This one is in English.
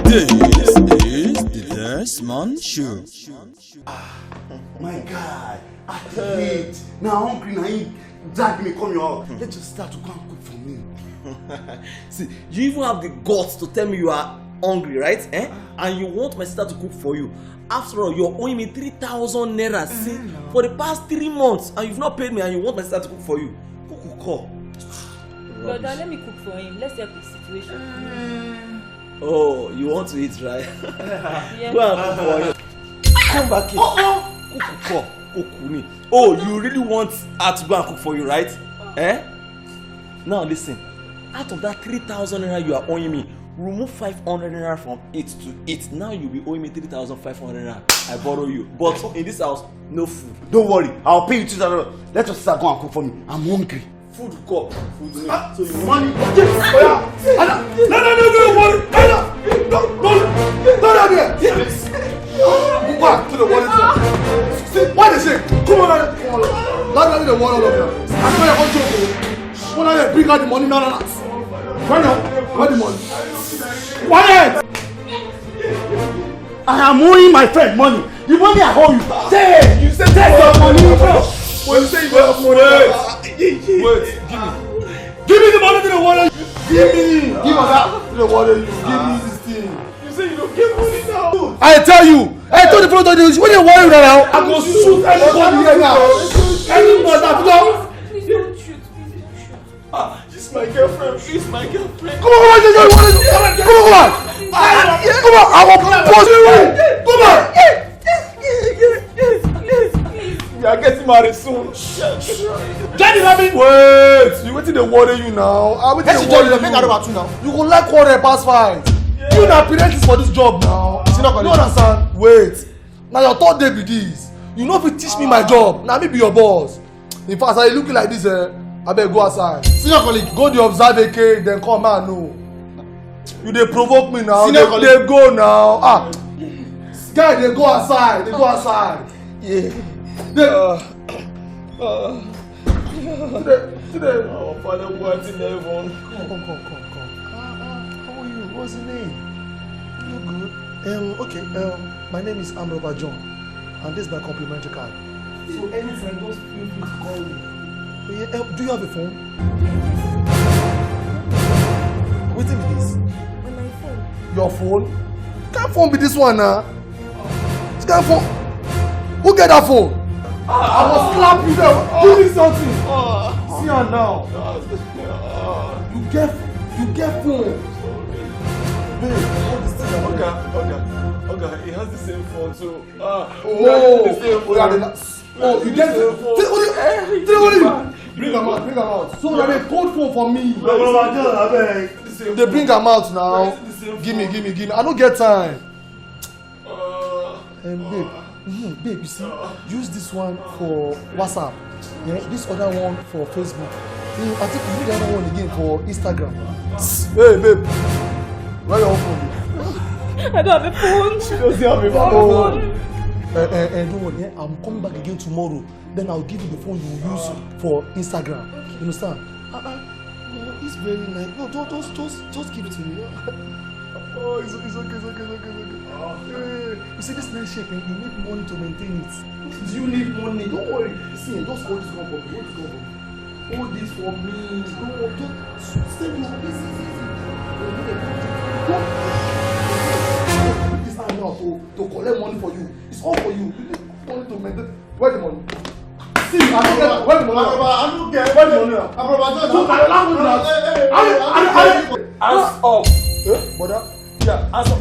This is the Desmond Show. My God, I hate. Now hungry, now you drag me, come here. Let's just start to go and cook for me. See, you even have the guts to tell me you are hungry, right? And you want my sister to cook for you. After all, you're owing me 3,000 naira for the past 3 months, and you've not paid me, and you want my sister to cook for you. Cook. Brother, let me cook for him. Let's help the situation. Oh, you want to eat, right? Yeah. Go and cook for him. Come back here. Cook. Oh, you really want her to go and cook for you, right? Now listen. Out of that 3,000 naira you are owing me, remove 500 naira from it to it. Now you'll be owing me 3,500 naira. I borrow you. But in this house, no food. Don't worry, I'll pay you 2,000. Let your sister go and cook for me. I'm hungry. Food cup. Food me. So you money? No, don't worry. Don't yes. Go back to the water. See, why they say? Come on, let the water over there. I swear you're going to go. When I bring out the money, no. Where the money? Quiet! I am owing my friend money. The money I owe you. Take! You said take your money. When you say you have money, wait, give me the money to the water. Give us that to the water. Give me this thing. You say you don't give money now. I tell you. I told the fellow when you worry now, I'm going to shoot everybody here now. Everybody that belongs. Please don't shoot. She's my girlfriend. She's my girlfriend. Come on. I will post you. Come on. We are getting married soon. Daddy, wait. You waiting to worry you now. I'm waiting to worry you now. You go like quarter past 5. Yeah. You na parents for this job now. You understand? Wait. Now your third day be this. You know if you teach me my job, now me be your boss. In fact, as I looking like this, I better go outside. Senior colleague, go to observe a cake, then come and know. You they provoke me now. They go now. Guy, they go outside. Yeah. Today. Our father wants in heaven. Come. How are you? What's your name? You good? Okay. My name is Amroba John, and this is my complimentary card. So anytime, just feel free to call me. Do you have a phone? What is this? On my phone. Your phone? Can't phone be this one now? This can't phone. Who get that phone? I will slap you there. Give me something. See her now. You get phone. Babe, what is this? Okay, he has the same phone too. You get the phone. Bring them out. So they have a code phone for me. They bring them out now. Give me. I don't get time. Babe, you see, use this one for WhatsApp. Yeah, this other one for Facebook. I think you need the other one again for Instagram. Hey, babe, where your phone? I don't have a phone. She doesn't have a phone. Don't worry, I'm coming back again tomorrow. Then I'll give you the phone you will use for Instagram. You understand? No, it's very nice. No, just give it to me. Oh, it's okay. You see this nice shape, you need money to maintain it. Do you need money? Don't worry. See, just hold this gun for me. Hold this for me. Just save me. Easy. Put this hand now to collect money for you. It's all for you. You need money to maintain. Where the money? See, I don't get where the money. I don't get where the money. Hands up. Brother? Yeah, hands up.